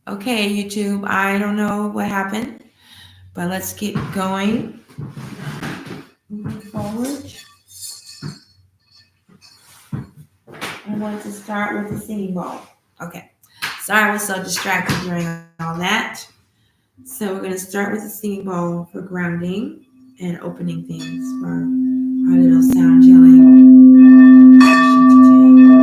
Okay, YouTube, I don't know what happened, but let's keep going. Moving forward, I want to start with the singing bowl. Okay, sorry I was so distracted during all that. So we're going to start with the singing bowl for grounding and opening things for our little sound healing session today.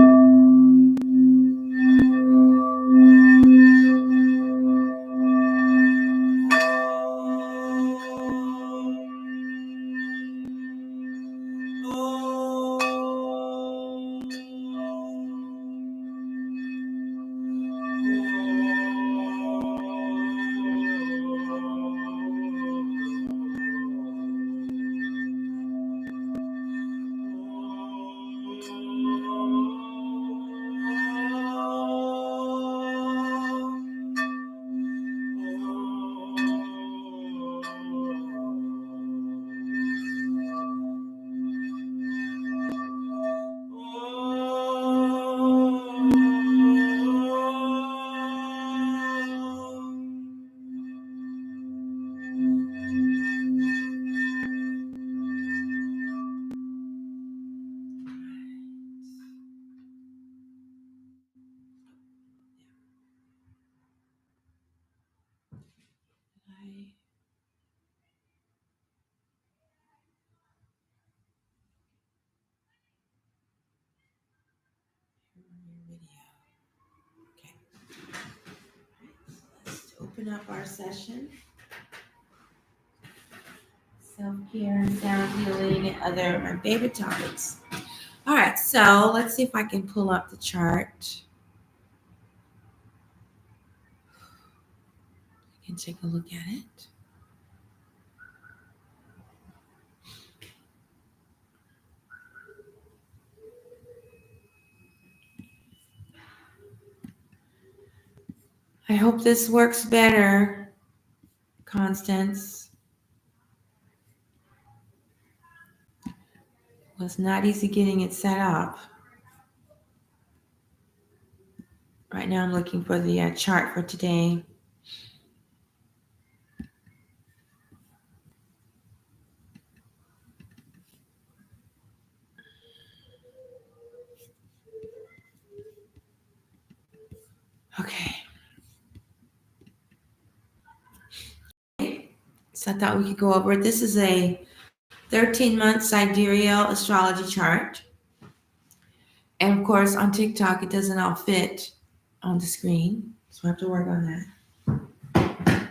Video. Okay, let's open up our session. Self-care and sound healing and other my favorite topics. All right, so let's see if I can pull up the chart. I can take a look at it. I hope this works better, Constance. It was not easy getting it set up. Right now I'm looking for the chart for today. Okay. So I thought we could go over it. This is a 13-month sidereal astrology chart. And of course, on TikTok, it doesn't all fit on the screen. So I have to work on that.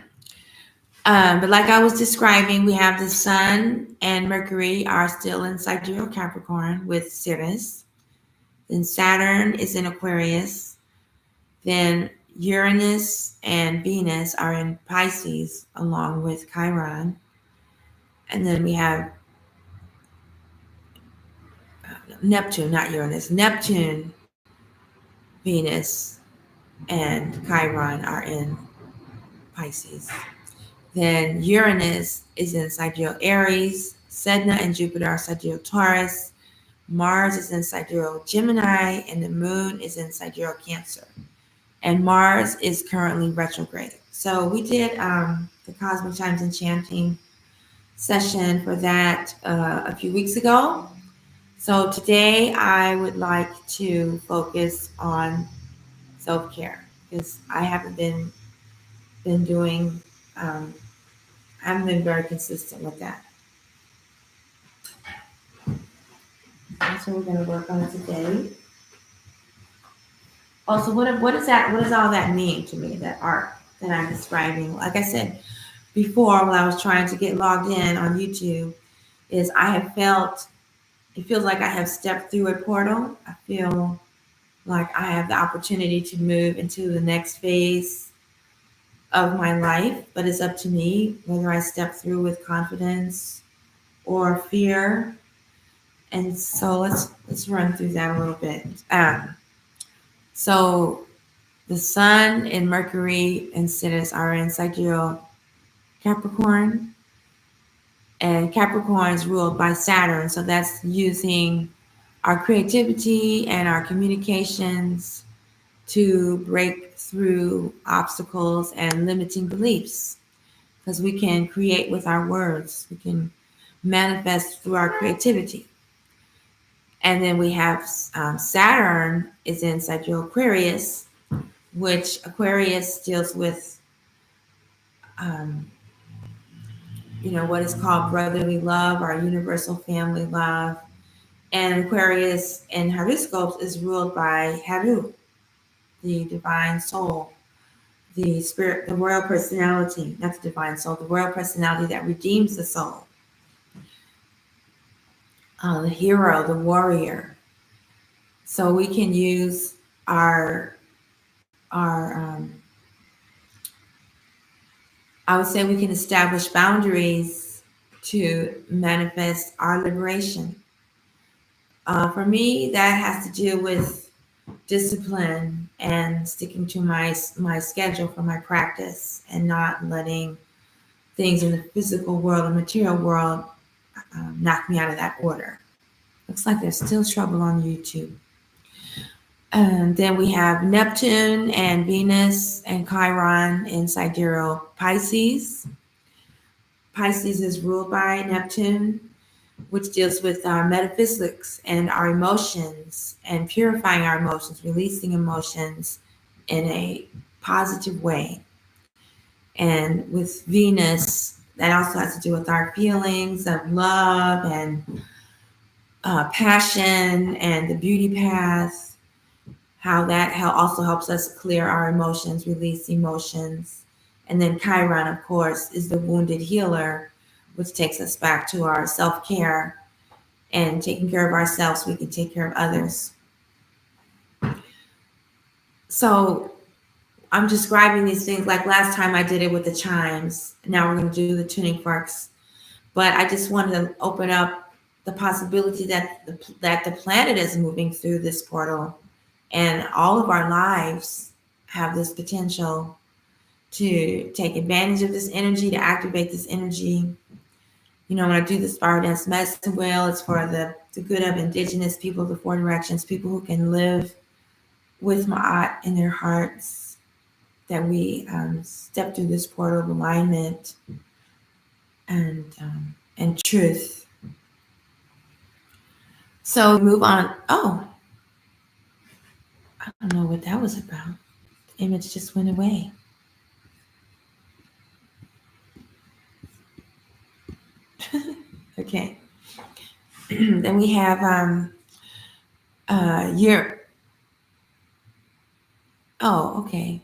But like I was describing, we have the Sun and Mercury are still in sidereal Capricorn with Sirius. Then Saturn is in Aquarius. Then Uranus and Venus are in Pisces along with Chiron. And then we have Neptune, not Uranus, Neptune, Venus, and Chiron are in Pisces. Then Uranus is in sidereal Aries, Sedna and Jupiter are sidereal Taurus, Mars is in sidereal Gemini, and the moon is in sidereal Cancer. And Mars is currently retrograde. So we did the Cosmic Times Enchanting session for that a few weeks ago. So today I would like to focus on self-care because I haven't been doing I haven't been very consistent with that. That's what we're going to work on today. Also, what is that? What does all that mean to me? That art that I'm describing. Like I said before, when I was trying to get logged in on YouTube, is I have felt it feels like I have stepped through a portal. I feel like I have the opportunity to move into the next phase of my life, but it's up to me whether I step through with confidence or fear. And so let's run through that a little bit. So the Sun and Mercury and Cetus are in sidereal Capricorn, and Capricorn is ruled by Saturn. So that's using our creativity and our communications to break through obstacles and limiting beliefs, because we can create with our words. We can manifest through our creativity. And then we have Saturn is inside your Aquarius, which Aquarius deals with, um, what is called brotherly love, our universal family love. And Aquarius in horoscopes is ruled by Haru, the divine soul, the spirit, the royal personality, not the divine soul, the royal personality that redeems the soul, the hero, the warrior. So we can use our I would say we can establish boundaries to manifest our liberation. For me, that has to do with discipline and sticking to my schedule for my practice and not letting things in the physical world and material world knock me out of that order. Looks like there's still trouble on YouTube. And then we have Neptune and Venus and Chiron in sidereal Pisces. Pisces is ruled by Neptune, which deals with our metaphysics and our emotions and purifying our emotions, releasing emotions in a positive way. And with Venus, that also has to do with our feelings of love and passion and the beauty path, how that also helps us clear our emotions, release emotions. And then Chiron, of course, is the wounded healer, which takes us back to our self-care and taking care of ourselves, we can take care of others. So I'm describing these things like last time I did it with the chimes. Now we're going to do the tuning forks. But I just wanted to open up the possibility that the planet is moving through this portal, and all of our lives have this potential to take advantage of this energy, to activate this energy. When I do the Spiral Dance Medicine Wheel, it's for the good of indigenous people, the four directions, people who can live with Ma'at in their hearts, that we step through this portal of alignment and truth. So move on. Oh, I don't know what that was about. The image just went away. Okay. Then we have oh, okay.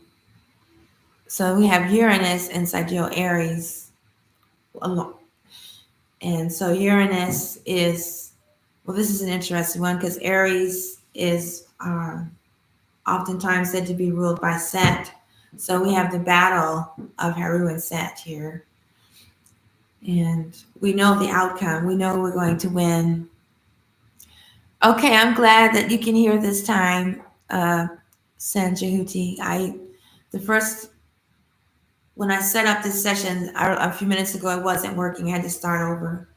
So we have Uranus in sidereal Aries. And so Uranus is, well, this is an interesting one because Aries is oftentimes said to be ruled by Set. So we have the battle of Haru and Set here. And we know the outcome. We know we're going to win. Okay, I'm glad that you can hear this time, Sanjahuti. When I set up this session a few minutes ago, it wasn't working. I had to start over.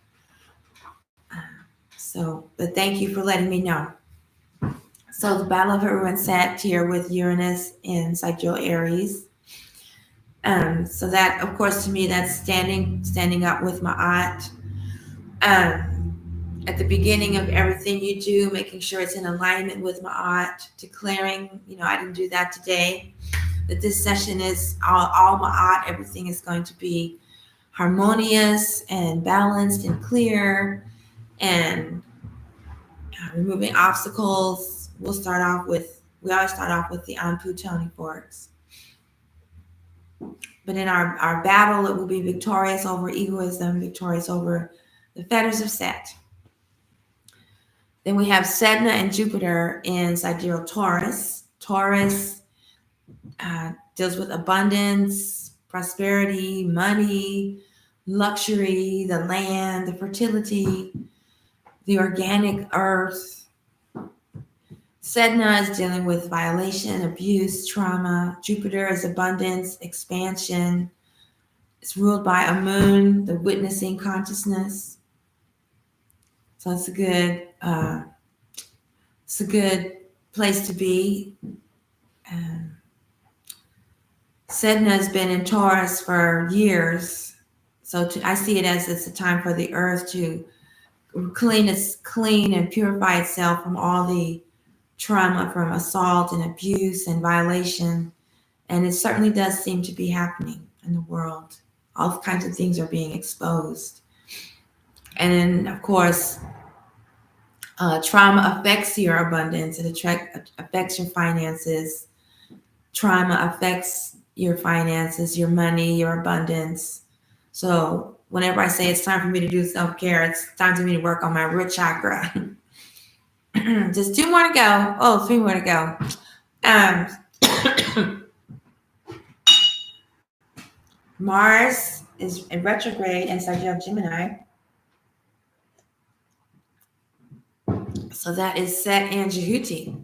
But thank you for letting me know. So the Battle of Haru and Set here with Uranus in sidereal Aries. So that, of course, to me, that's standing up with Ma'at. At the beginning of everything you do, making sure it's in alignment with Ma'at, declaring, I didn't do that today, that this session is all Ma'at, everything is going to be harmonious and balanced and clear, and removing obstacles. We always start off with the Anpu tuning forks. But in our battle, it will be victorious over egoism, victorious over the fetters of Set. Then we have Sedna and Jupiter in sidereal Taurus. Taurus deals with abundance, prosperity, money, luxury, the land, the fertility, the organic earth. Sedna is dealing with violation, abuse, trauma. Jupiter is abundance, expansion. It's ruled by a moon, the witnessing consciousness. So it's a good place to be. Um, Sedna has been in Taurus for years, so I see it as it's a time for the earth to clean and purify itself from all the trauma from assault and abuse and violation. And it certainly does seem to be happening in the world. All kinds of things are being exposed. And then, of course, trauma affects your abundance. It affects your finances. Trauma affects your finances, your money, your abundance. So whenever I say it's time for me to do self-care, it's time for me to work on my root chakra. Just 2 more to go. Oh, 3 more to go. Mars is in retrograde in Sagittarius Gemini. So that is Set and Jehuti.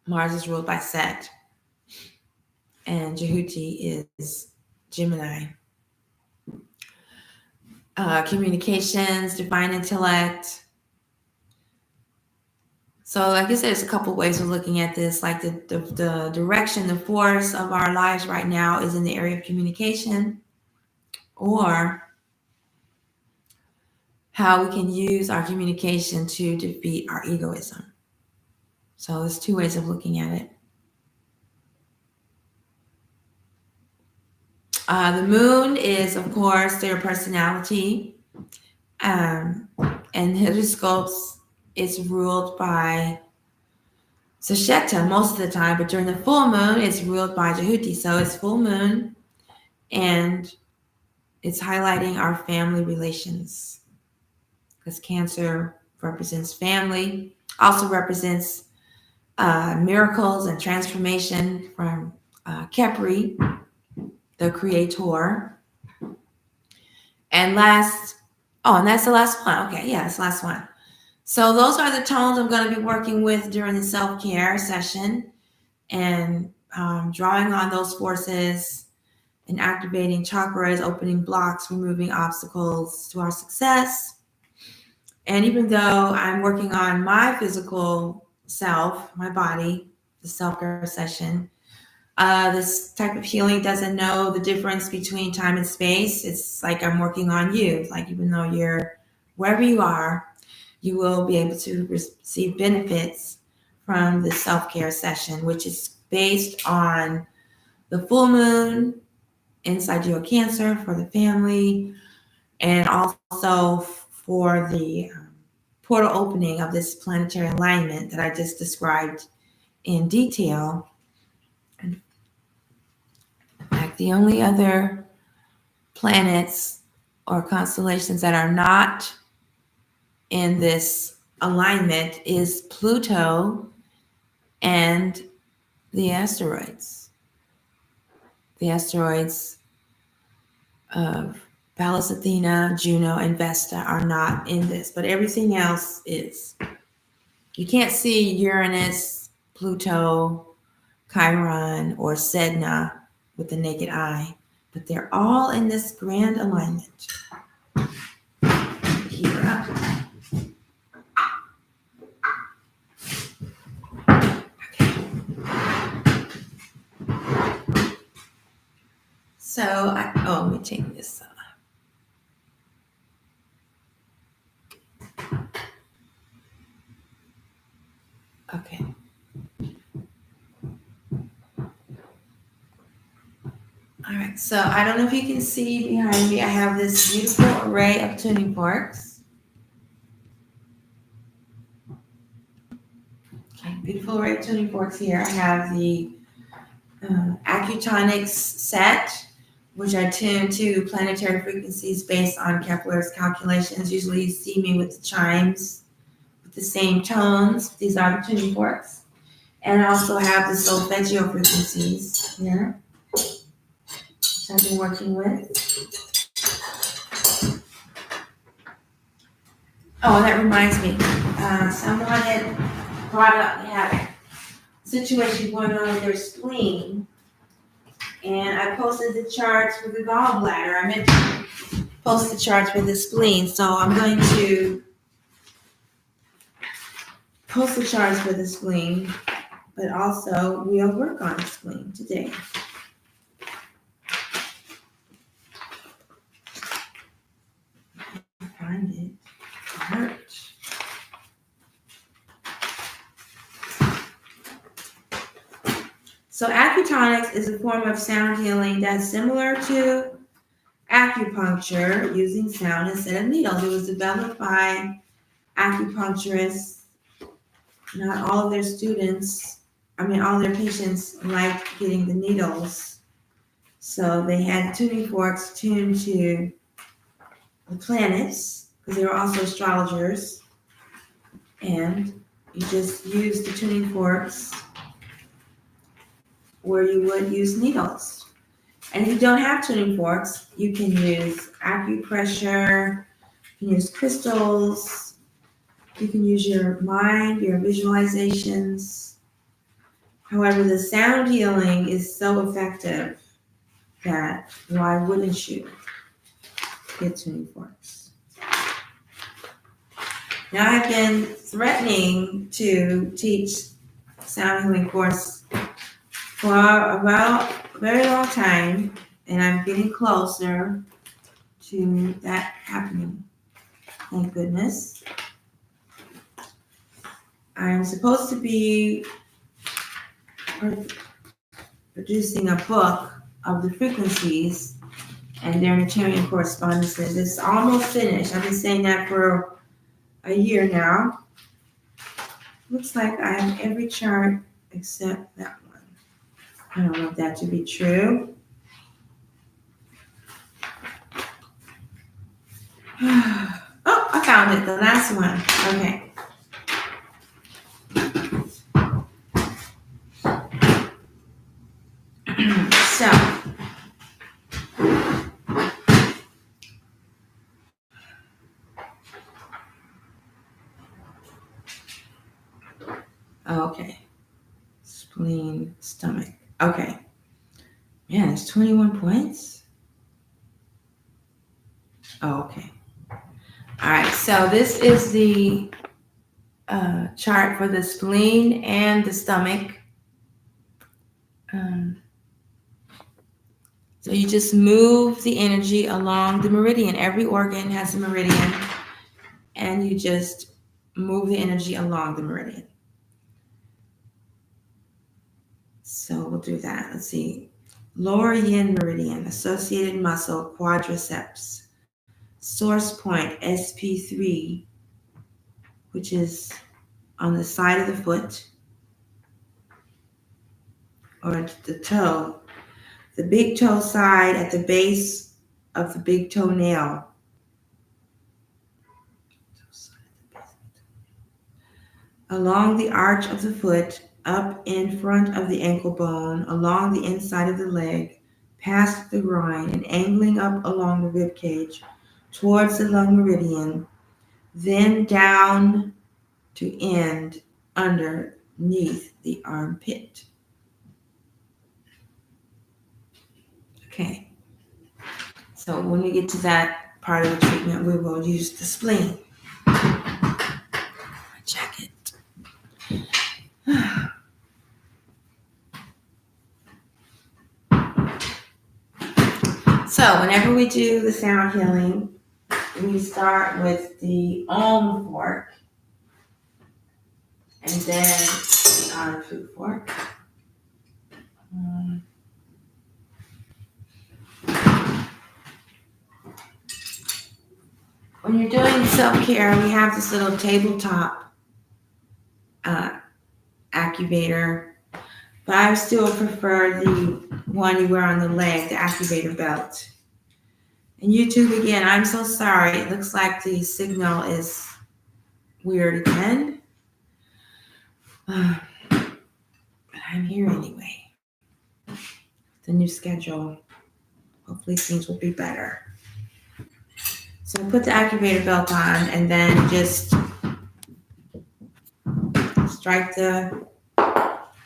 Mars is ruled by Set. And Jehuti is Gemini. Communications, divine intellect. So like I said, there's a couple ways of looking at this. Like the direction, the force of our lives right now is in the area of communication, or how we can use our communication to defeat our egoism. So there's 2 ways of looking at it. The moon is, of course, their personality. And horoscopes is ruled by Sasheta most of the time, but during the full moon, it's ruled by Jehuti. So it's full moon, and it's highlighting our family relations, because Cancer represents family, also represents miracles and transformation from Kepri, the creator. And that's the last one. Okay, yeah, that's the last one. So those are the tones I'm going to be working with during the self-care session, and drawing on those forces and activating chakras, opening blocks, removing obstacles to our success. And even though I'm working on my physical self, my body, the self-care session, this type of healing doesn't know the difference between time and space. It's like I'm working on you. Like even though you're wherever you are, you will be able to receive benefits from the self-care session, which is based on the full moon inside your Cancer for the family, and also for the portal opening of this planetary alignment that I just described in detail. In fact, the only other planets or constellations that are not in this alignment is Pluto and the asteroids. The asteroids of Pallas Athena, Juno, and Vesta are not in this, but everything else is. You can't see Uranus, Pluto, Chiron, or Sedna with the naked eye, but they're all in this grand alignment. Here up. So, let me take this off. Okay. All right, so I don't know if you can see behind me, I have this beautiful array of tuning forks. Okay, beautiful array of tuning forks here. I have the Accutonics set, which I tune to planetary frequencies based on Kepler's calculations. Usually you see me with the chimes, with the same tones. These are the tuning forks. And I also have the solfeggio frequencies here, which I've been working with. Oh, that reminds me. Someone had brought up, they had a situation going on with their spleen. And I posted the charts for the gallbladder. I meant to post the charts for the spleen. So I'm going to post the charts for the spleen. but also we'll work on the spleen today. Find it. Hurt. So acutonics is a form of sound healing that's similar to acupuncture using sound instead of needles. It was developed by acupuncturists. Not all of their all their patients liked getting the needles. So they had tuning forks tuned to the planets, because they were also astrologers. And you just use the tuning forks where you would use needles. And if you don't have tuning forks, you can use acupressure, you can use crystals, you can use your mind, your visualizations. However, the sound healing is so effective that why wouldn't you get tuning forks? Now, I've been threatening to teach sound healing course for about a very long time, and I'm getting closer to that happening. Thank goodness. I'm supposed to be producing a book of the frequencies and their Newtonian correspondences. It's almost finished. I've been saying that for a year now. Looks like I have every chart except that one. I don't know if that to be true. Oh, I found it, the last one. Okay. So, okay. Spleen, stomach. Okay. Man, it's 21 points. Oh, okay. All right. So this is the chart for the spleen and the stomach. So you just move the energy along the meridian. Every organ has a meridian, and you just move the energy along the meridian. So we'll do that. Let's see. Lower yin meridian, associated muscle, quadriceps. Source point, SP3, which is on the side of the foot or the toe. The big toe side at the base of the big toenail. Along the arch of the foot, up in front of the ankle bone, along the inside of the leg, past the groin, and angling up along the rib cage towards the lung meridian, then down to end underneath the armpit. Okay. So when we get to that part of the treatment, we will use the spleen. Check it. So whenever we do the sound healing, we start with the Om fork and then our food fork. When you're doing self-care, we have this little tabletop activator, but I still prefer the one you wear on the leg, the activator belt. And YouTube, again, I'm so sorry. It looks like the signal is weird again. But I'm here anyway. The new schedule. Hopefully things will be better. So I put the activator belt on and then just strike the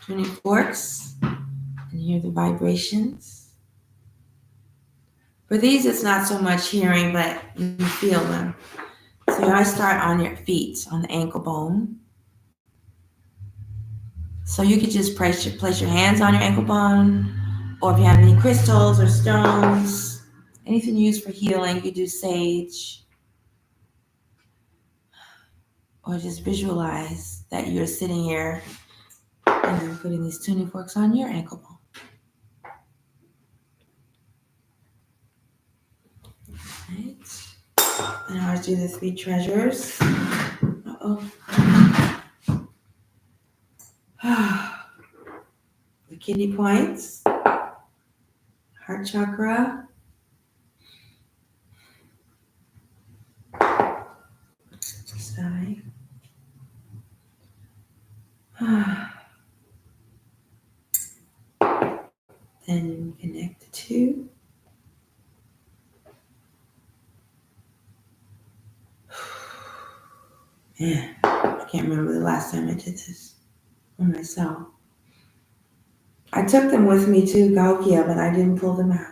tuning forks and hear the vibrations. For these, it's not so much hearing, but you feel them. So I start on your feet, on the ankle bone. So you could just place your hands on your ankle bone, or if you have any crystals or stones, anything used for healing, you do sage, or just visualize that you're sitting here and then putting these tuning forks on your ankle bone. Right. And I'll do the 3 treasures. The kidney points, heart chakra, side. Then connect the 2. Yeah, I can't remember the last time I did this for myself. I took them with me to Gaokia, but I didn't pull them out.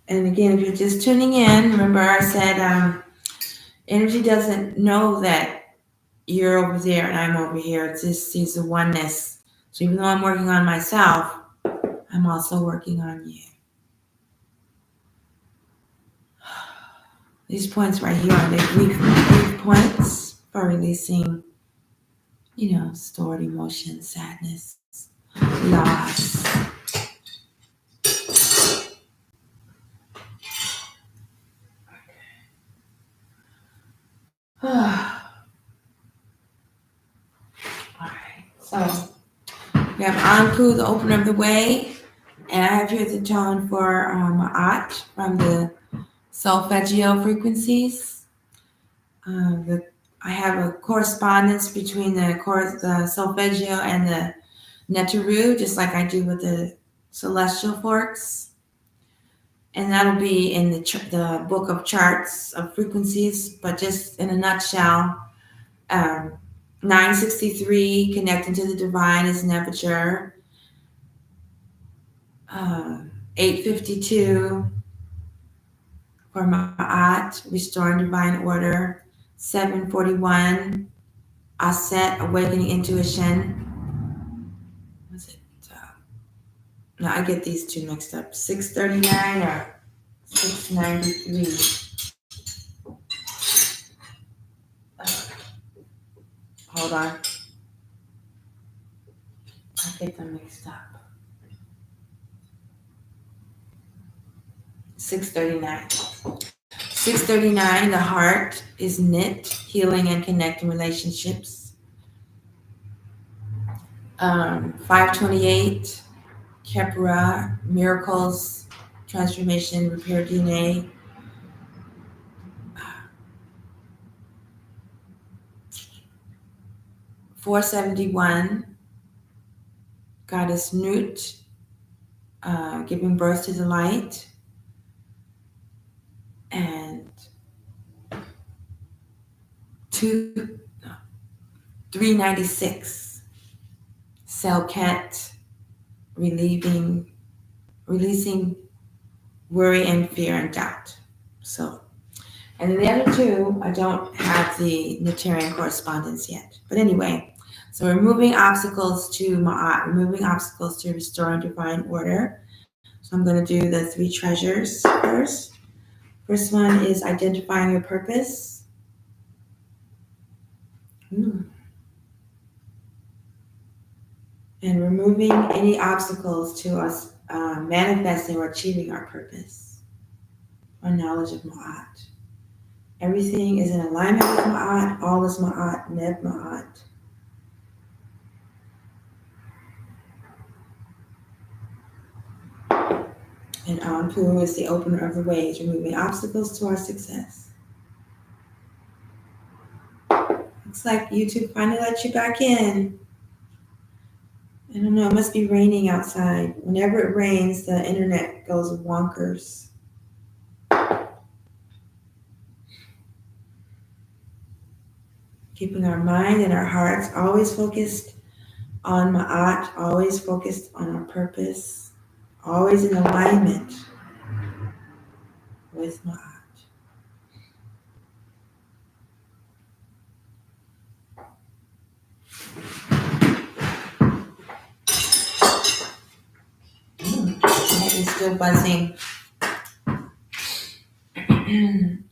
And again, if you're just tuning in, remember I said energy doesn't know that you're over there and I'm over here. It just sees the oneness. So even though I'm working on myself, I'm also working on you. These points right here are the grief points for releasing, stored emotions, sadness, loss. Alright, so we have Anpu, the opener of the way, and I have here the tone for Ma'at from the solfeggio frequencies. I have a correspondence between the solfeggio and the Netaru, just like I do with the celestial forks. And that'll be in the book of charts of frequencies, but just in a nutshell, 963, connecting to the divine, is Nebuchadnezzar. 852 for Ma'at, restoring divine order. 741, Aset, awakening intuition. Was it? No, I get these two mixed up. 639 or 693. Hold on. I get them mixed up. 639. 639, the heart is knit, healing and connecting relationships. 528, Kepra, miracles, transformation, repair DNA. 471, Goddess Nut, giving birth to the light. And 396, Selket, releasing worry and fear and doubt. So, and then the other two, I don't have the Natarian correspondence yet. But anyway, so removing obstacles to Ma'at, removing obstacles to restoring divine order. So I'm going to do the 3 treasures first. First one is identifying your purpose. And removing any obstacles to us manifesting or achieving our purpose. Our knowledge of Ma'at. Everything is in alignment with Ma'at. All is Ma'at, Neb Ma'at. And Anpu is the opener of the ways, removing obstacles to our success. Looks like YouTube finally let you back in. I don't know, it must be raining outside. Whenever it rains, the internet goes wonkers. Keeping our mind and our hearts always focused on Ma'at, always focused on our purpose, always in alignment with Ma'at. Head is still buzzing.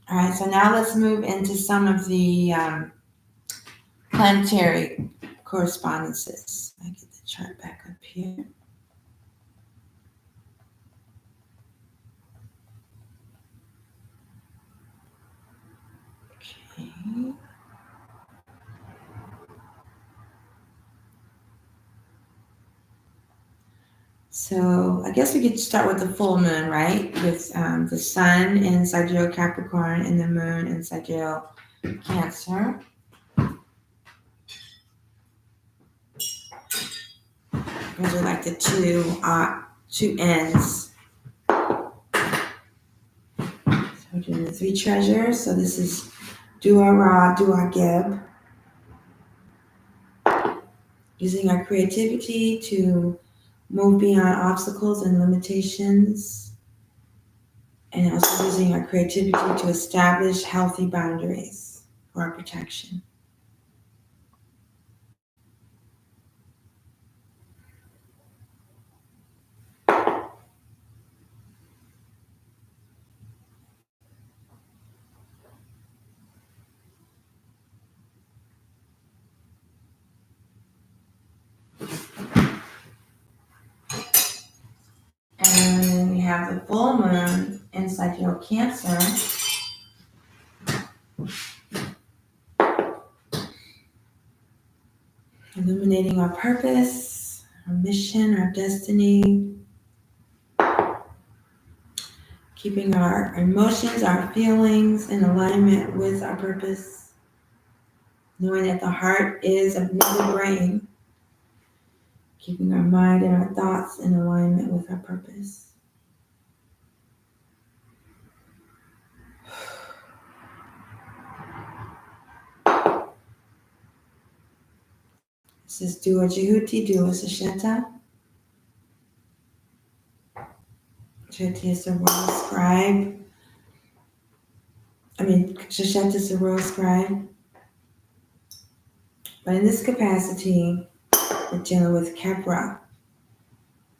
All right, so now let's move into some of the planetary correspondences. I get the chart back up here. Okay. So I guess we could start with the full moon, right? With the sun in Sidereal Capricorn and the moon in Sidereal Cancer. Those are like the two ends. So we're doing the three treasures. So this is Dua Ra, Dua Geb. Using our creativity to move beyond obstacles and limitations. And also using our creativity to establish healthy boundaries for our protection. And then we have the full moon in Sidereal Cancer. Illuminating our purpose, our mission, our destiny. Keeping our emotions, our feelings in alignment with our purpose. Knowing that the heart is of the brain. Keeping our mind and our thoughts in alignment with our purpose. This is Dua Jehuti, Dua Sasheta. Jehuti is the royal scribe. Shasheta is the royal scribe. But in this capacity, we're dealing with Kepra,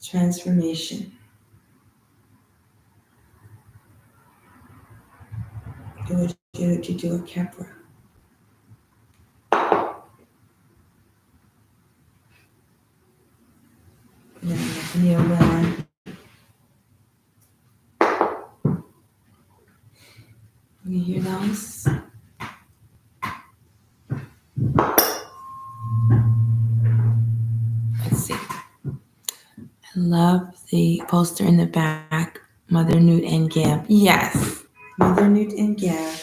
transformation. Dua Jehuti, Dua Kepra. Neil Mellon. You hear those? Let's see. I love the poster in the back, Mother Newt and Geb. Yes, Mother Newt and Geb.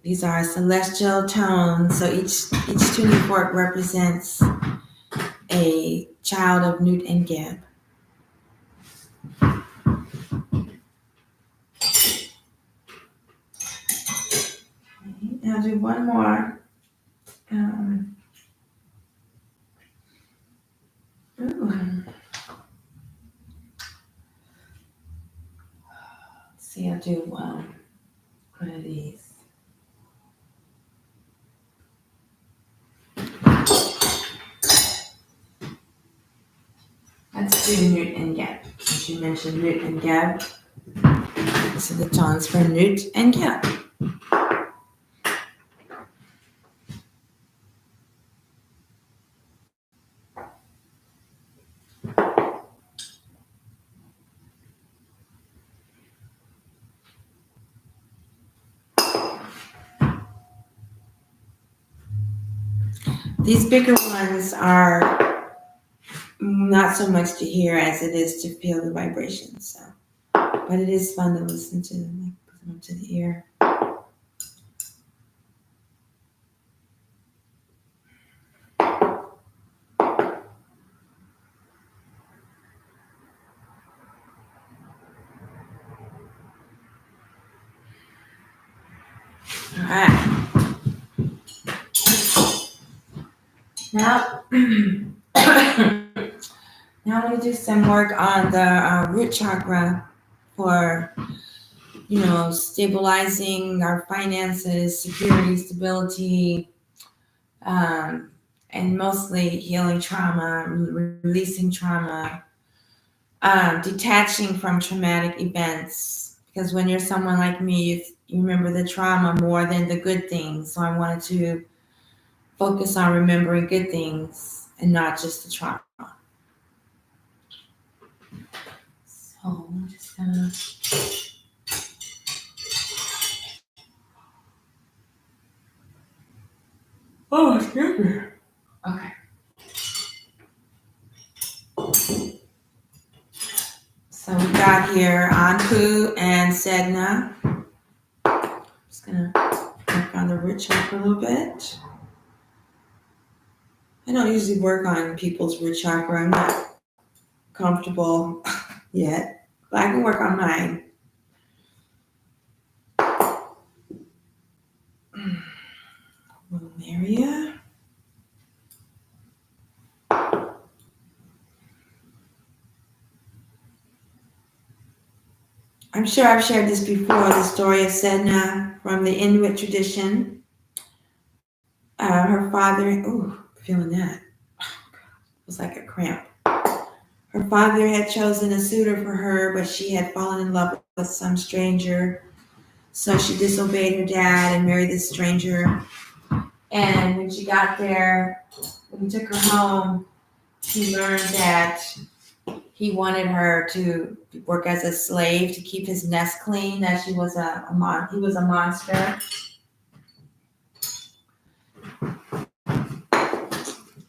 These are celestial tones. So each tuning fork represents a child of Newt and Geb. I'll do one more. Let's see, I'll do one of these. Let's do Newt and Geb. Since you mentioned Newt and Geb, so the tones for Newt and Geb. These bigger ones are not so much to hear as it is to feel the vibrations. So, but it is fun to listen to them, like put them up to the ear. All right. Now, now I'm going to do some work on the root chakra for stabilizing our finances, security, stability, and mostly healing trauma, releasing trauma, detaching from traumatic events. Because when you're someone like me, you remember the trauma more than the good things. So I wanted to focus on remembering good things and not just the trauma. So I'm just gonna. Oh, excuse me. Okay. So we got here Anpu and Sedna. Just gonna work on the root chakra a little bit. I don't usually work on people's root chakra. I'm not comfortable yet, but I can work on mine. Area. I'm sure I've shared this before, the story of Sedna from the Inuit tradition. Her father, feeling that. It was like a cramp. Her father had chosen a suitor for her, but she had fallen in love with some stranger. So she disobeyed her dad and married this stranger. And when she got there, when he took her home, she learned that he wanted her to work as a slave to keep his nest clean. That he was a monster.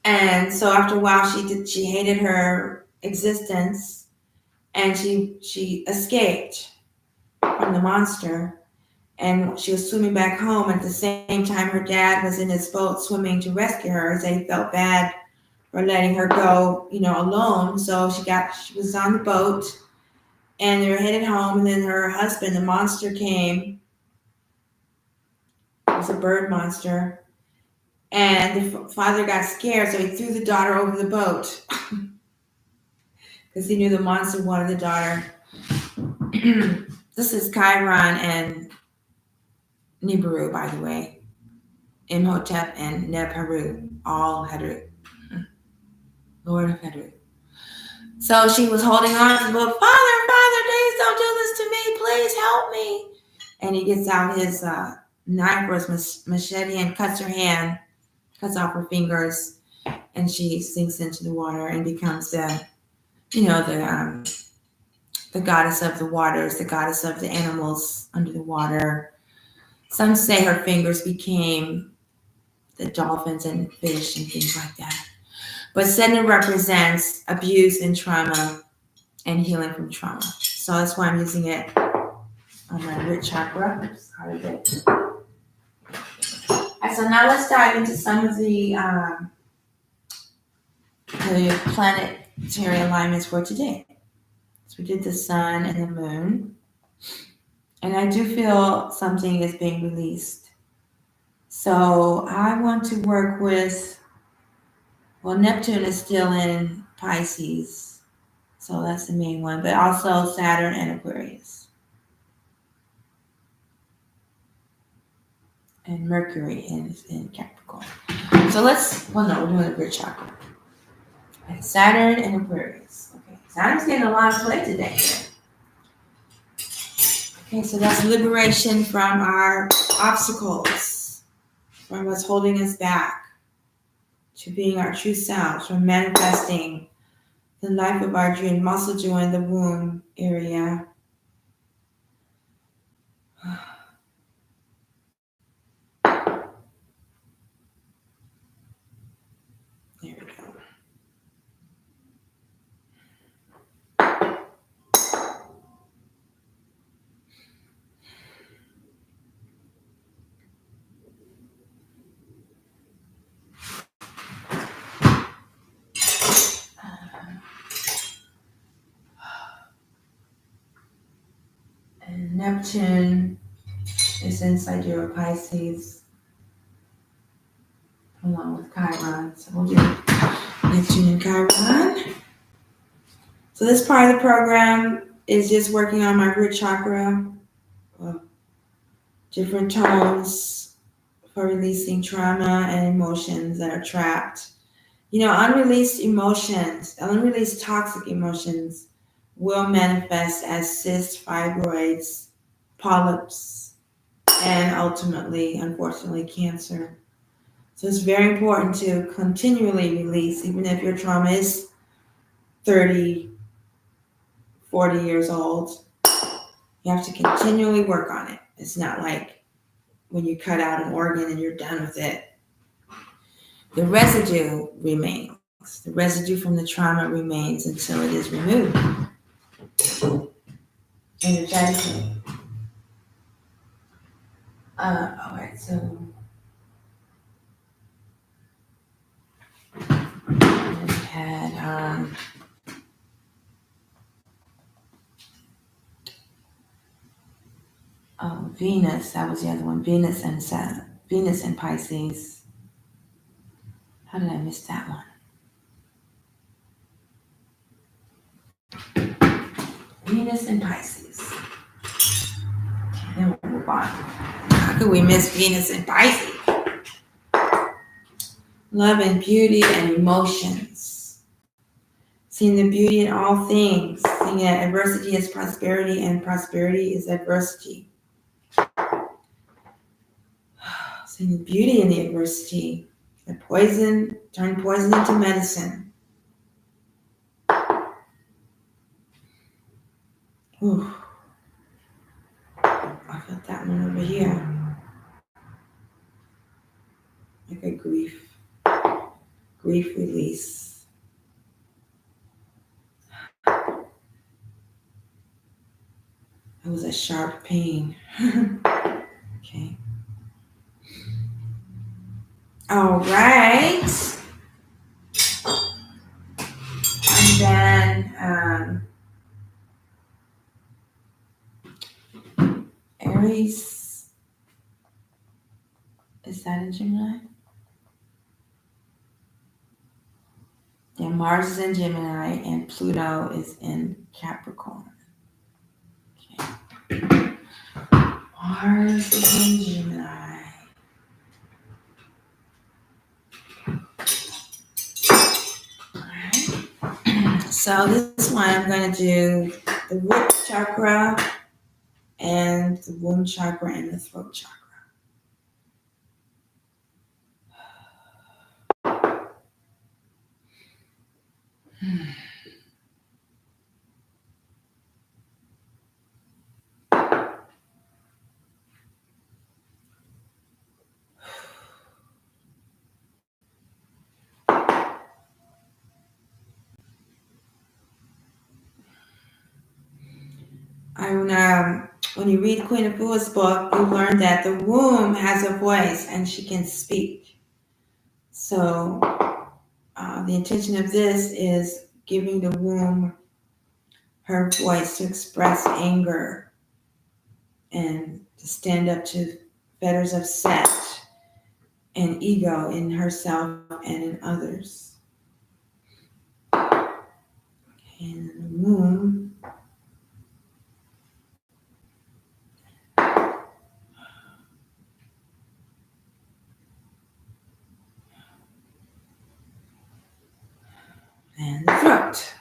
And so after a while, she hated her existence, and she escaped from the monster. And she was swimming back home. At the same time, her dad was in his boat swimming to rescue her, as they felt bad for letting her go, alone. So she was on the boat, and they were headed home. And then her husband, the monster, came. It was a bird monster, and the father got scared, so he threw the daughter over the boat because he knew the monster wanted the daughter. This is Chiron and Nibiru, by the way. Imhotep and Nebharu, all Heru, Lord of Heru. So she was holding on to the boat. Father, please don't do this to me. Please help me. And he gets out his knife or his machete and cuts her hand, cuts off her fingers, and she sinks into the water and becomes the goddess of the waters, the goddess of the animals under the water. Some say her fingers became the dolphins and fish and things like that. But Sedna represents abuse and trauma and healing from trauma. So that's why I'm using it on my root chakra. And so now let's dive into some of the planetary alignments for today. So we did the sun and the moon. And I do feel something is being released. So I want to work with, Neptune is still in Pisces. So that's the main one, but also Saturn and Aquarius. And Mercury in Capricorn. So we're doing the root chakra. Okay, Saturn and Aquarius. Okay, Saturn's getting a lot of play today. Okay, so that's liberation from our obstacles, from what's holding us back, to being our true selves, from manifesting the life of our dream, also doing the womb area. There we go. And Neptune is inside your Pisces, along with Chiron. So we'll do Neptune and Chiron. So this part of the program is just working on my root chakra, different tones for releasing trauma and emotions that are trapped. Unreleased emotions, unreleased toxic emotions will manifest as cysts, fibroids, polyps, and ultimately, unfortunately, cancer. So it's very important to continually release, even if your trauma is 30, 40 years old. You have to continually work on it. It's not like when you cut out an organ and you're done with it. The residue remains. The residue from the trauma remains until it is removed energetically. All right, so we had Venus. That was the other one. Venus and Pisces. How did I miss that one? Venus and Pisces. Okay, then we'll move on. How could we miss Venus and Pisces? Love and beauty and emotions. Seeing the beauty in all things. Seeing that adversity is prosperity and prosperity is adversity. Seeing the beauty in the adversity. The poison, turn poison into medicine. Ooh. I felt that one over here. Like a grief release. It was a sharp pain. Okay. All right. And then Aries, is that in Gemini? Yeah, Mars is in Gemini and Pluto is in Capricorn. Okay. Mars is in Gemini. Alright. So this one I'm going to do the root chakra and the womb chakra and the throat chakra. When you read Queen Afua's book, you learn that the womb has a voice and she can speak. So the intention of this is giving the womb her voice to express anger and to stand up to fetters of set and ego in herself and in others. And the womb and the throat.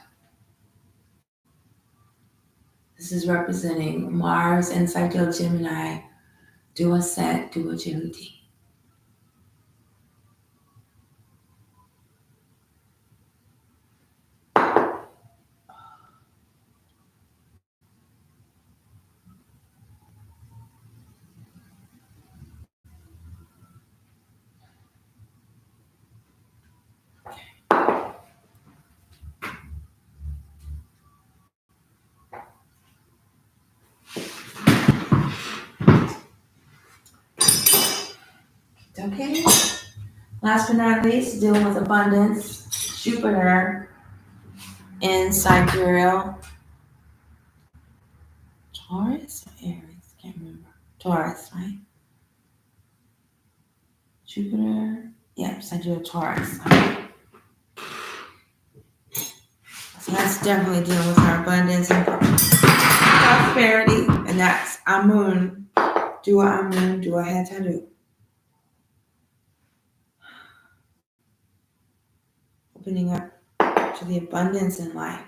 This is representing Mars and Sidereal Gemini, Dua Set, Dua Jehuti. Okay. Last but not least, dealing with abundance, Jupiter in Sidereal Taurus or Aries? Can't remember. Taurus, right? Jupiter. Yep, Sidereal Taurus. So that's definitely dealing with our abundance and prosperity, and that's our moon Dua Amun, Dua Hetaru. Opening up to the abundance in life,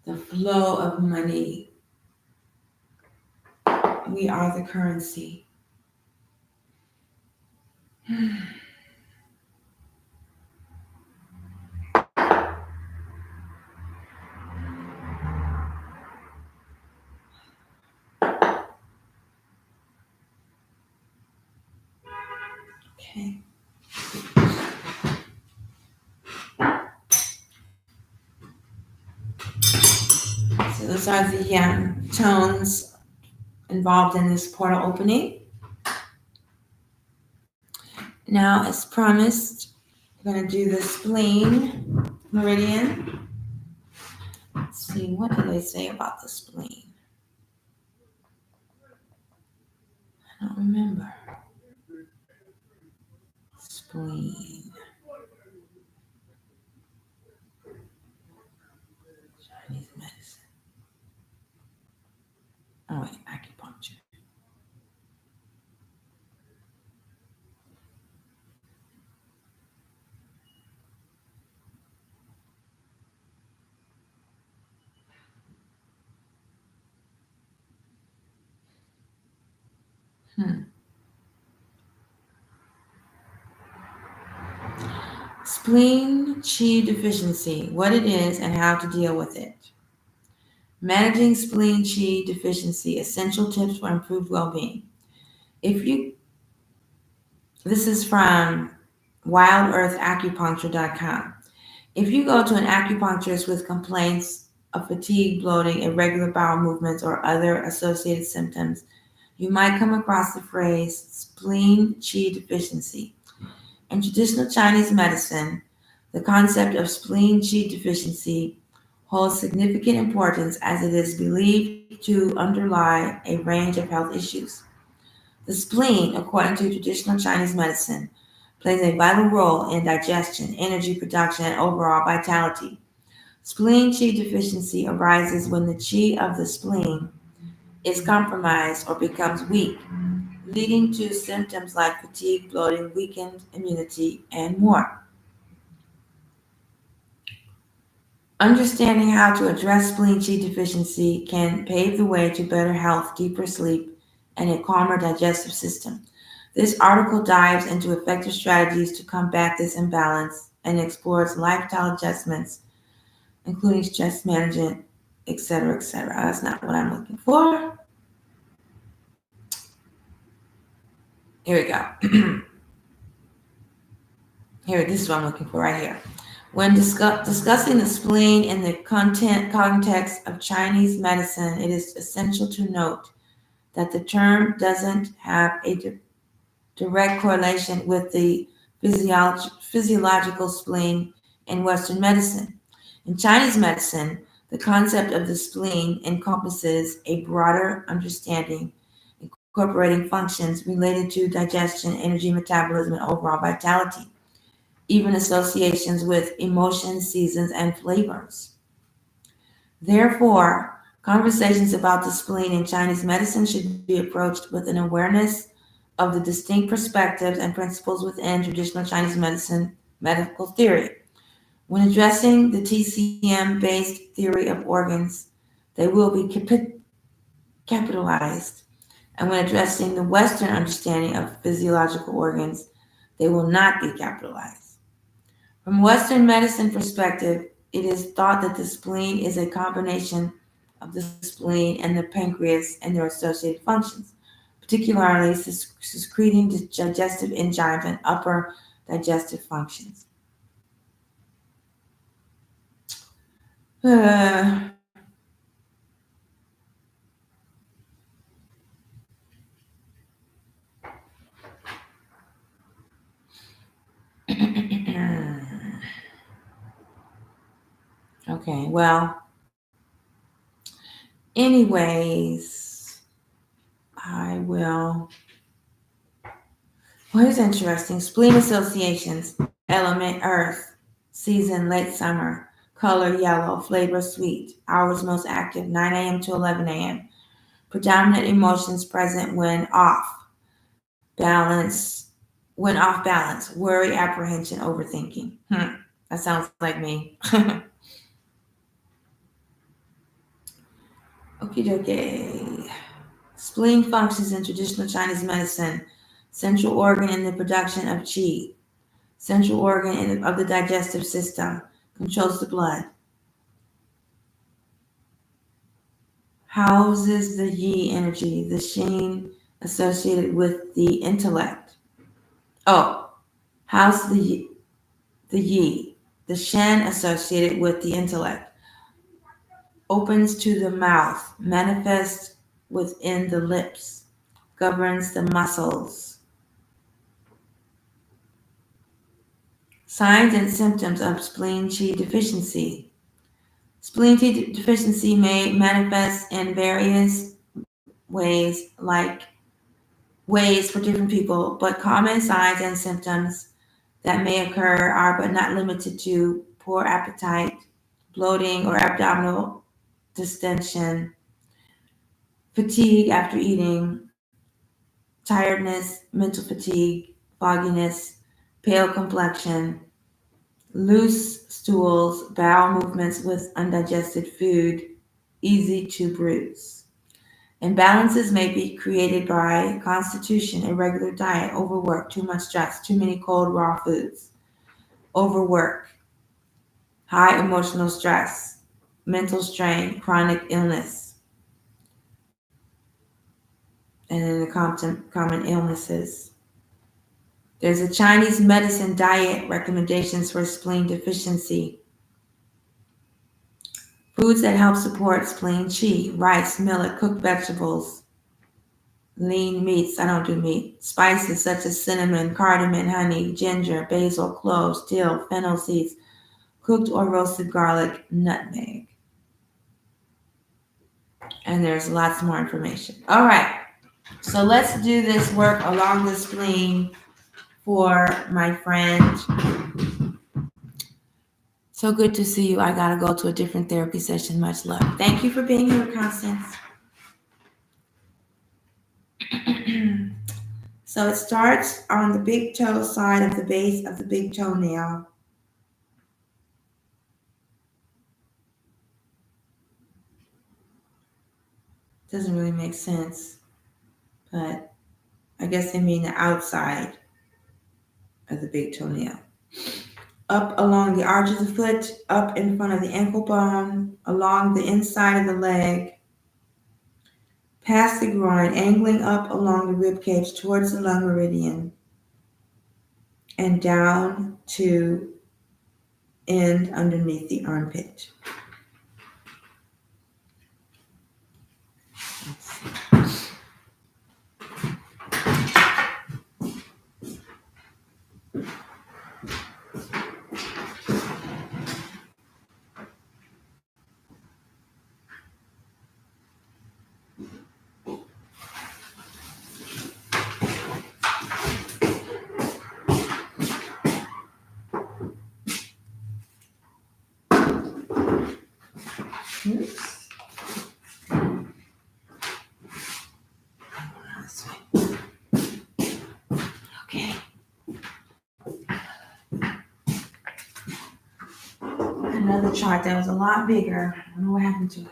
the flow of money. We are the currency. Okay. So those are the tones involved in this portal opening. Now, as promised, we're going to do the spleen meridian. Let's see, what do they say about the spleen? I don't remember. Spleen. Chinese medicine. Oh, wait, acupuncture. Spleen qi deficiency, what it is and how to deal with it. Managing spleen qi deficiency, essential tips for improved well-being. This is from wildearthacupuncture.com. If you go to an acupuncturist with complaints of fatigue, bloating, irregular bowel movements, or other associated symptoms, you might come across the phrase spleen qi deficiency. In traditional Chinese medicine, the concept of spleen qi deficiency holds significant importance as it is believed to underlie a range of health issues. The spleen, according to traditional Chinese medicine, plays a vital role in digestion, energy production, and overall vitality. Spleen qi deficiency arises when the qi of the spleen is compromised or becomes weak, leading to symptoms like fatigue, bloating, weakened immunity, and more. Understanding how to address spleen qi deficiency can pave the way to better health, deeper sleep, and a calmer digestive system. This article dives into effective strategies to combat this imbalance and explores lifestyle adjustments, including stress management, etc., etc. That's not what I'm looking for. Here we go. This is what I'm looking for right here. When discussing the spleen in the context of Chinese medicine, it is essential to note that the term doesn't have a direct correlation with the physiological spleen in Western medicine. In Chinese medicine, the concept of the spleen encompasses a broader understanding, incorporating functions related to digestion, energy metabolism, and overall vitality, even associations with emotions, seasons, and flavors. Therefore, conversations about the spleen in Chinese medicine should be approached with an awareness of the distinct perspectives and principles within traditional Chinese medicine medical theory. When addressing the TCM-based theory of organs, they will be capitalized, and when addressing the Western understanding of physiological organs, they will not be capitalized. From Western medicine perspective, it is thought that the spleen is a combination of the spleen and the pancreas and their associated functions, particularly secreting digestive enzymes and upper digestive functions. Okay, well, anyways, I will. Well, here's interesting. Spleen associations, element earth, season late summer, color yellow, flavor sweet, hours most active 9 a.m. to 11 a.m., Predominant emotions present balance, when off balance, worry, apprehension, overthinking. That sounds like me. Okie dokie. Spleen functions in traditional Chinese medicine. Central organ in the production of qi. Central organ of the digestive system. Controls the blood. Houses the yi energy, the shen associated with the intellect. Oh, house the yi, the shen associated with the intellect. Opens to the mouth, manifests within the lips, governs the muscles. Signs and symptoms of spleen qi deficiency. Spleen qi deficiency may manifest in various ways, ways for different people, but common signs and symptoms that may occur are but not limited to poor appetite, bloating or abdominal distension, fatigue after eating, tiredness, mental fatigue, fogginess, pale complexion, loose stools, bowel movements with undigested food, easy to bruise. Imbalances may be created by constitution, irregular diet, overwork, too much stress, too many cold raw foods, overwork, high emotional stress, mental strain, chronic illness, and then the common illnesses. There's a Chinese medicine diet recommendations for spleen deficiency. Foods that help support spleen qi: rice, millet, cooked vegetables, lean meats. I don't do meat. Spices such as cinnamon, cardamom, honey, ginger, basil, cloves, dill, fennel seeds, cooked or roasted garlic, nutmeg. And there's lots more information. All right. So let's do this work along the spleen for my friend. So good to see you. I got to go to a different therapy session. Much love. Thank you for being here, Constance. So it starts on the big toe side of the base of the big toenail. Doesn't really make sense, but I guess they mean the outside of the big toenail. Up along the arch of the foot, up in front of the ankle bone, along the inside of the leg, past the groin, angling up along the rib cage towards the lung meridian, and down to end underneath the armpit. Oops. Okay. Another chart that was a lot bigger. I don't know what happened to it.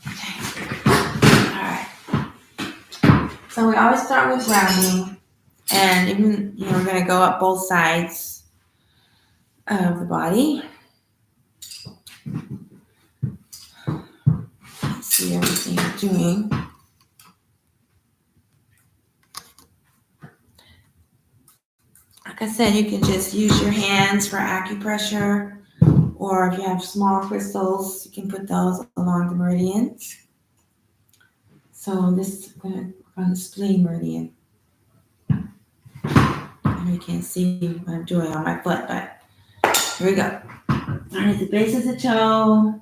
Okay. All right. So we always start with grounding, and even we're going to go up both sides of the body. See everything you're doing. Like I said, you can just use your hands for acupressure, or if you have small crystals, you can put those along the meridians. So this is going to work on the spleen meridian. You can't see what I'm doing on my foot, but here we go. Start at the base of the toe,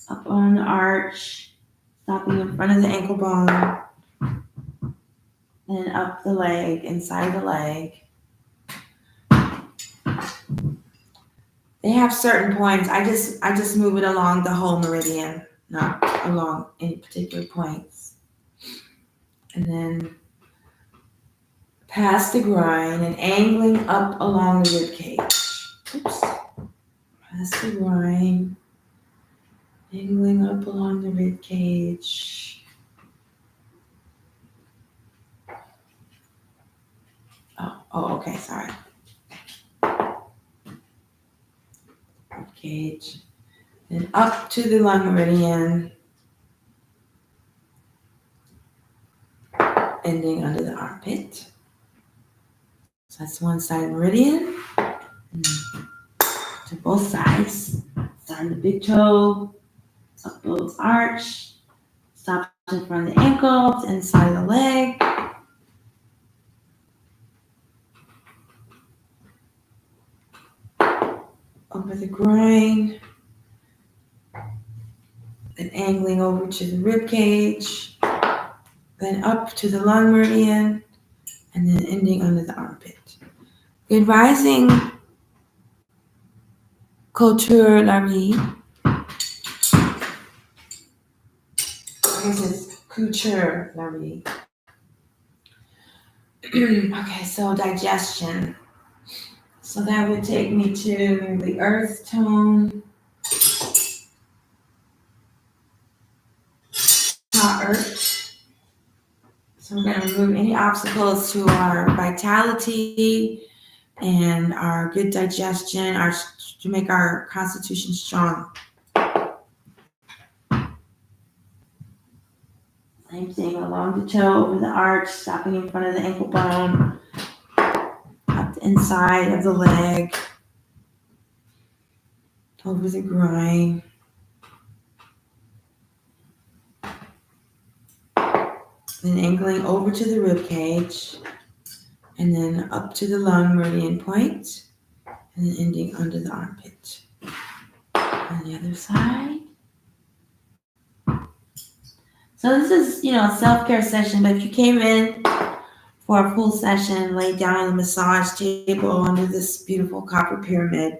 up on the arch, stopping in front of the ankle bone, and up the leg, inside the leg. They have certain points. I just move it along the whole meridian, not along any particular points. And then past the groin and angling up along the rib cage. Oops. Past the groin, angling up along the rib cage. Oh, okay, sorry. Rib cage. And up to the lung meridian, ending under the armpit. So that's one side meridian. And to both sides. Starting the big toe, up both arch, stop in front of the ankles, inside of the leg. Over the groin, then angling over to the rib cage, then up to the lung meridian, and then ending under the armpit. Good rising, Couture Larry. This is Couture Larry. Okay, so digestion. So that would take me to the earth tone. Earth. So we're going to remove any obstacles to our vitality and our good digestion, to make our constitution strong. Same thing along the toe, over the arch, stopping in front of the ankle bone, up the inside of the leg, over the groin. Then angling over to the rib cage, and then up to the lung meridian point, and then ending under the armpit. On the other side. So this is, a self-care session, but if you came in for a full session, lay down on the massage table under this beautiful copper pyramid,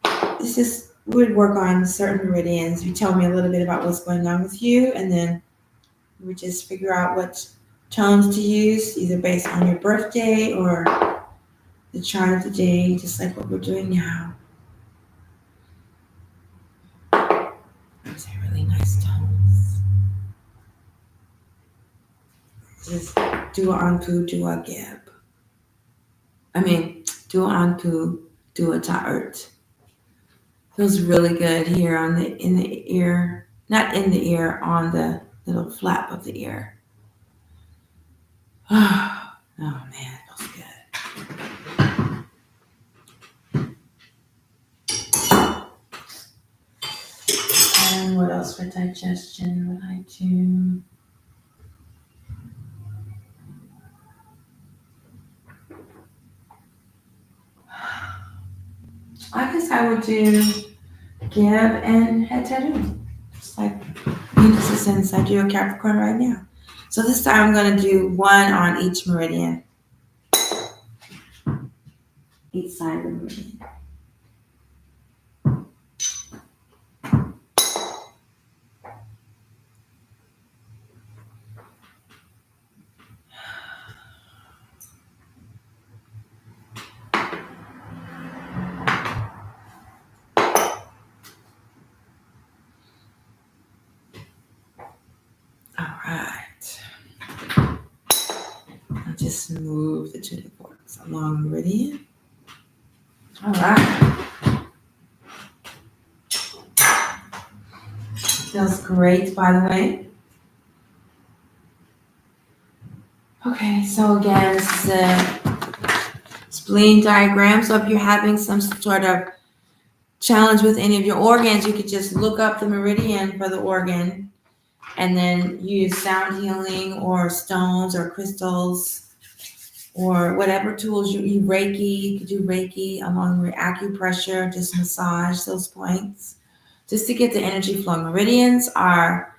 we would work on certain meridians. You tell me a little bit about what's going on with you, and then we just figure out what tones to use, either based on your birthday or the chart of the day, just like what we're doing now. Those are really nice tones. Just Dua Anpu, Dua Geb. Dua Anpu, Dua Ta'ert. Feels really good here in the ear, not in the ear, on the little flap of the ear. Oh man, it feels good. And what else for digestion would I do? I guess I would do Geb and Heteru. Just like Venus is inside your Capricorn right now. So this time I'm going to do one on each meridian. Each side of the meridian. Just move the tuning forks along the meridian. All right. Feels great, by the way. Okay, so again, this is a spleen diagram. So if you're having some sort of challenge with any of your organs, you could just look up the meridian for the organ and then use sound healing or stones or crystals or whatever tools you Reiki. You could do Reiki along with acupressure, just massage those points just to get the energy flow. Meridians are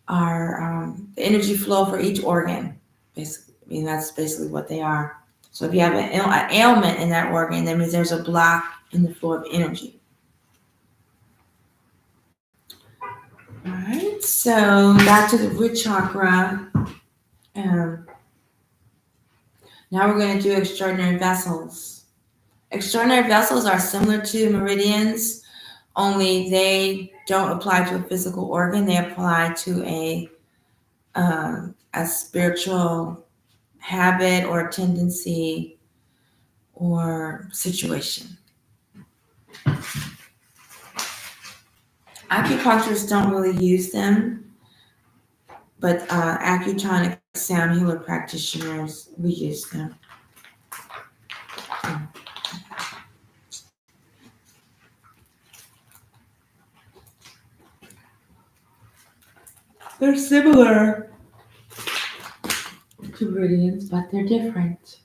the energy flow for each organ. Basically, that's basically what they are. So if you have an ailment in that organ, that means there's a block in the flow of energy. All right, so back to the root chakra. Um, Now we're going to do extraordinary vessels. Extraordinary vessels are similar to meridians, only they don't apply to a physical organ. They apply to a spiritual habit or tendency or situation. Acupuncturists don't really use them, but acutonic sound healer practitioners, we use them. They're similar to meridians, but they're different.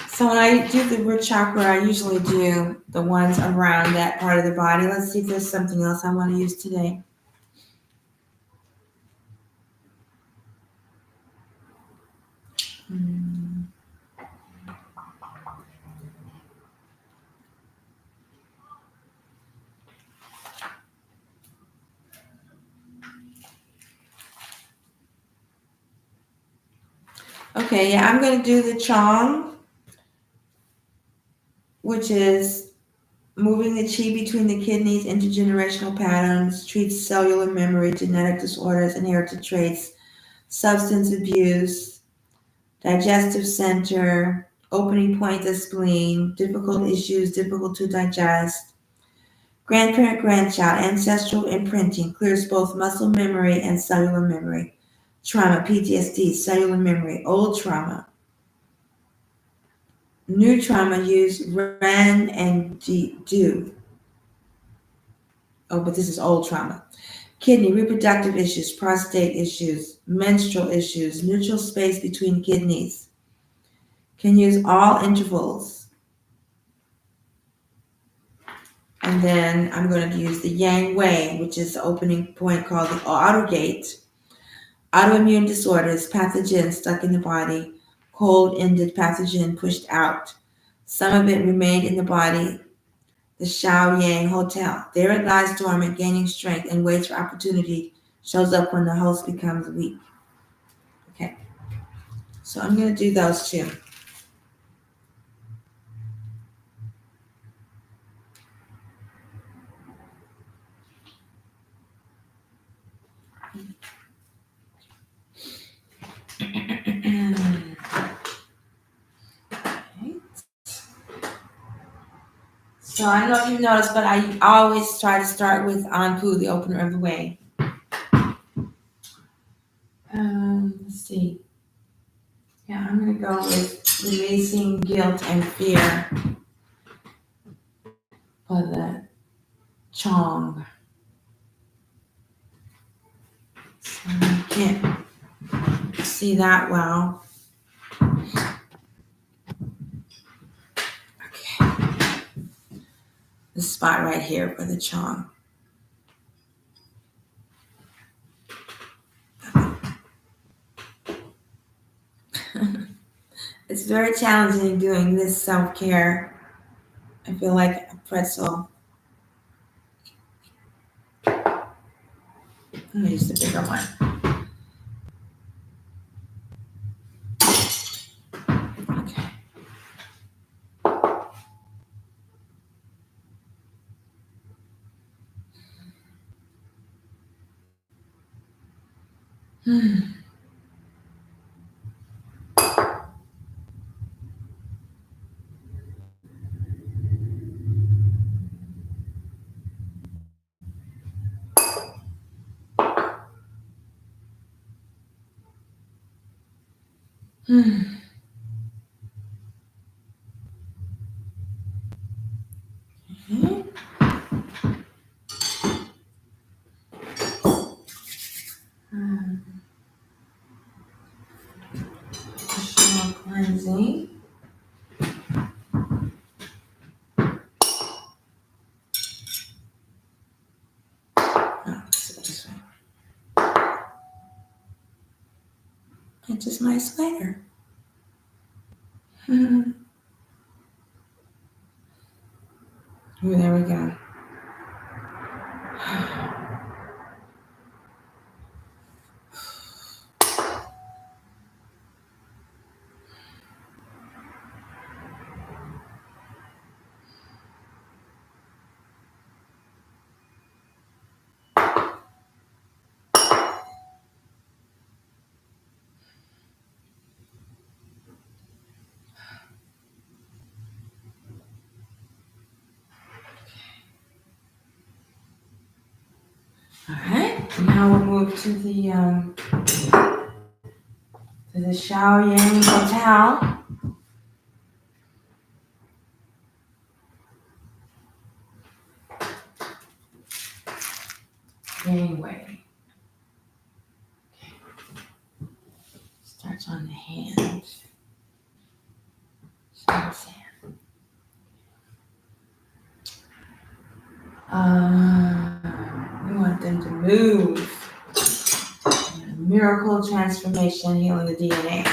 So when I do the root chakra, I usually do the ones around that part of the body. Let's see if there's something else I want to use today. Hmm. Okay, yeah, I'm going to do the Chong, which is moving the chi between the kidneys, intergenerational patterns, treats cellular memory, genetic disorders, inherited traits, substance abuse, digestive center, opening point the spleen, difficult issues, difficult to digest, grandparent, grandchild, ancestral imprinting, clears both muscle memory and cellular memory, trauma, PTSD, cellular memory, old trauma. New trauma, use Ren and Do. Oh, but this is old trauma. Kidney, reproductive issues, prostate issues, menstrual issues, neutral space between kidneys. Can use all intervals. And then I'm going to use the Yang Wei, which is the opening point called the outer gate. Autoimmune disorders, pathogens stuck in the body, cold-ended pathogen pushed out. Some of it remained in the body. The Xiao Yang Hotel. There it lies dormant, gaining strength and waits for opportunity. Shows up when the host becomes weak. Okay, so I'm going to do those two. So I don't know if you've noticed, but I always try to start with Anpu, the opener of the way. Let's see. Yeah, I'm going to go with releasing guilt and fear for the Chong. So I can't see that well. Okay. The spot right here for the Chong. It's very challenging doing this self-care. I feel like a pretzel. I'm gonna use the bigger one. Okay. Additional cleansing. Oh, let's do it this way. It's just my sweater. Ooh, there we go. All right. Now we'll move to the Shaoyang Hotel. Gangway. Starts on the hand. Starts hand. We want them to move. Miracle transformation, healing the DNA.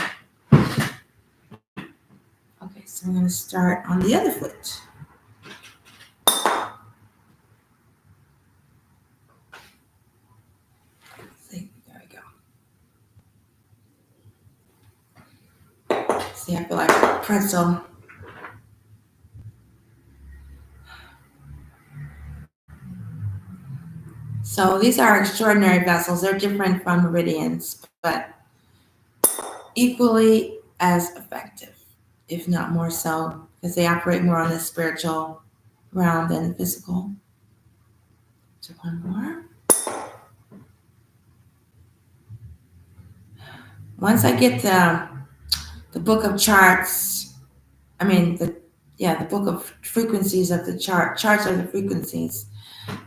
Okay, so I'm going to start on the other foot. See, there we go. See, I feel like a pretzel. So these are extraordinary vessels. They're different from meridians, but equally as effective, if not more so, because they operate more on the spiritual realm than the physical. So one more. Once I get the book of charts, the book of frequencies of the charts of the frequencies,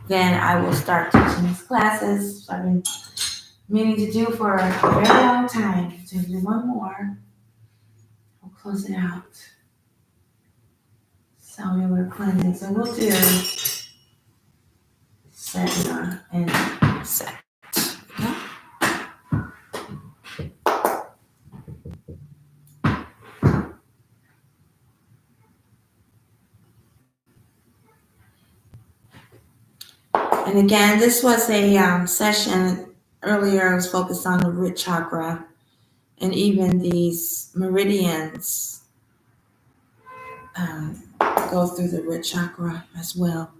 then I will start teaching these classes. So I've been meaning to do for a very long time. So do one more. We'll close it out. Cellular cleansing. So we'll do set and set. Okay? And again, this was a session earlier. I was focused on the root chakra, and even these meridians go through the root chakra as well.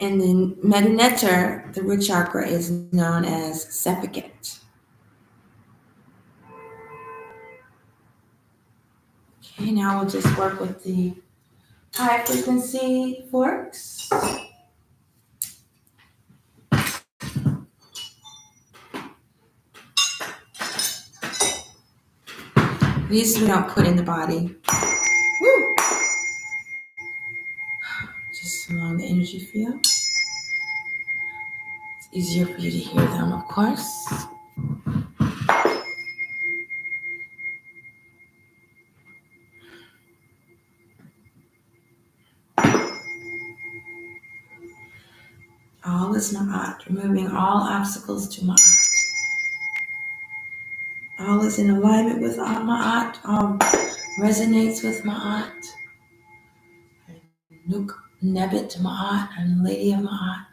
And then Medinetter, the root chakra, is known as Sephiket. Okay, now we'll just work with the high frequency forks. These we don't put in the body. Woo! Just along the energy field. It's easier for you to hear them, of course. All is Ma'at, removing all obstacles to Ma'at. All is in alignment with all Ma'at, all resonates with Ma'at. Nuk Nebet Ma'at, and Lady of Ma'at.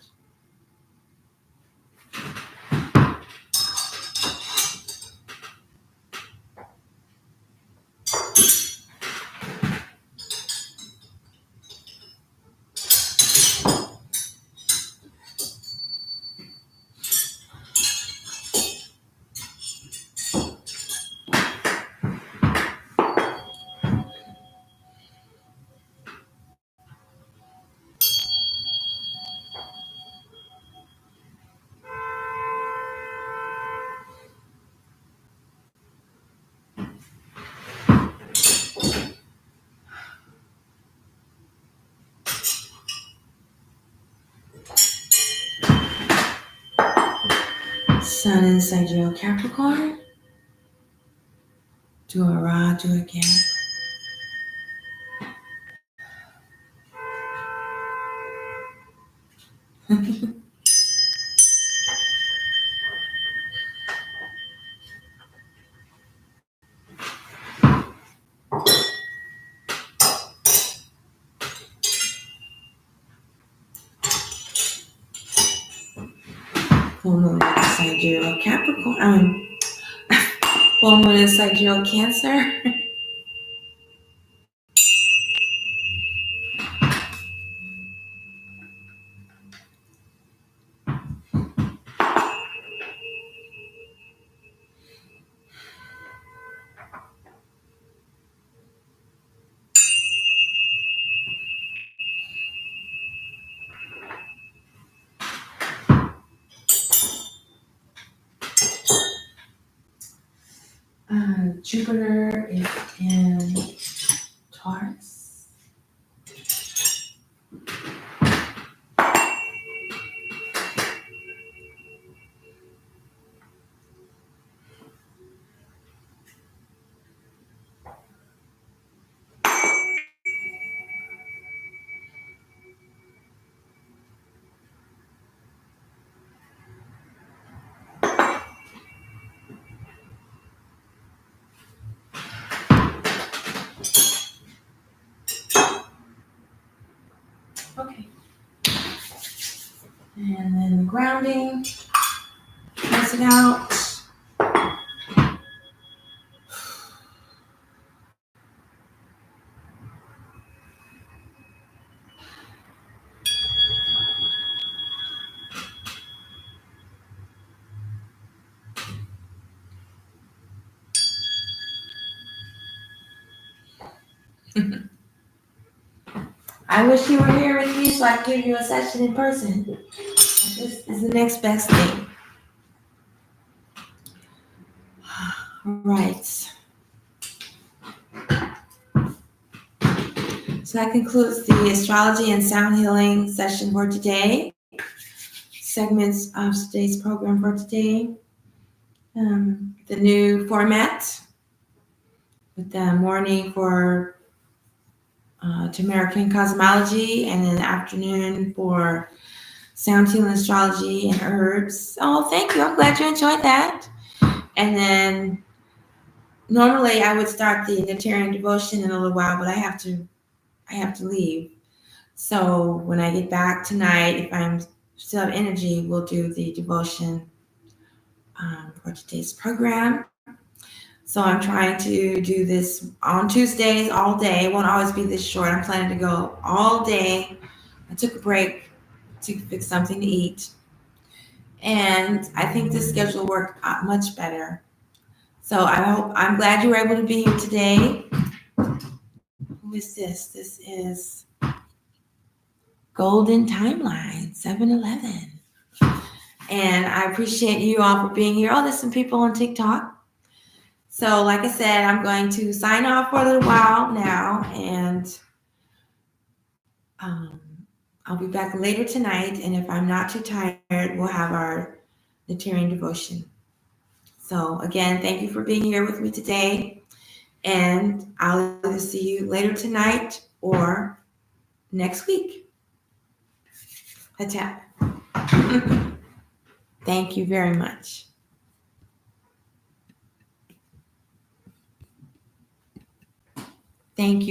Sun inside your Capricorn. Do a Ra, do again. full moon in sidereal Capricorn, full moon in sidereal Cancer. Jupiter is in Taurus. Okay. And then the grounding, press it out. I wish you were here with me so I could give you a session in person. This is the next best thing. Right. So that concludes the astrology and sound healing session for today. Segments of today's program for today. The new format with the morning for American cosmology and in the afternoon for sound healing astrology and herbs. Oh, thank you. I'm glad you enjoyed that. And then normally I would start the Natarian devotion in a little while, but I have to leave. So when I get back tonight, if I'm still have energy, we'll do the devotion for today's program. So I'm trying to do this on Tuesdays all day. It won't always be this short. I'm planning to go all day. I took a break to fix something to eat. And I think this schedule will work out much better. So I'm glad you were able to be here today. Who is this? This is Golden Timeline 7-Eleven. And I appreciate you all for being here. Oh, there's some people on TikTok. So like I said, I'm going to sign off for a little while now, and I'll be back later tonight. And if I'm not too tired, we'll have our Natarian devotion. So again, thank you for being here with me today. And I'll either see you later tonight or next week. A tap. Thank you very much. Thank you.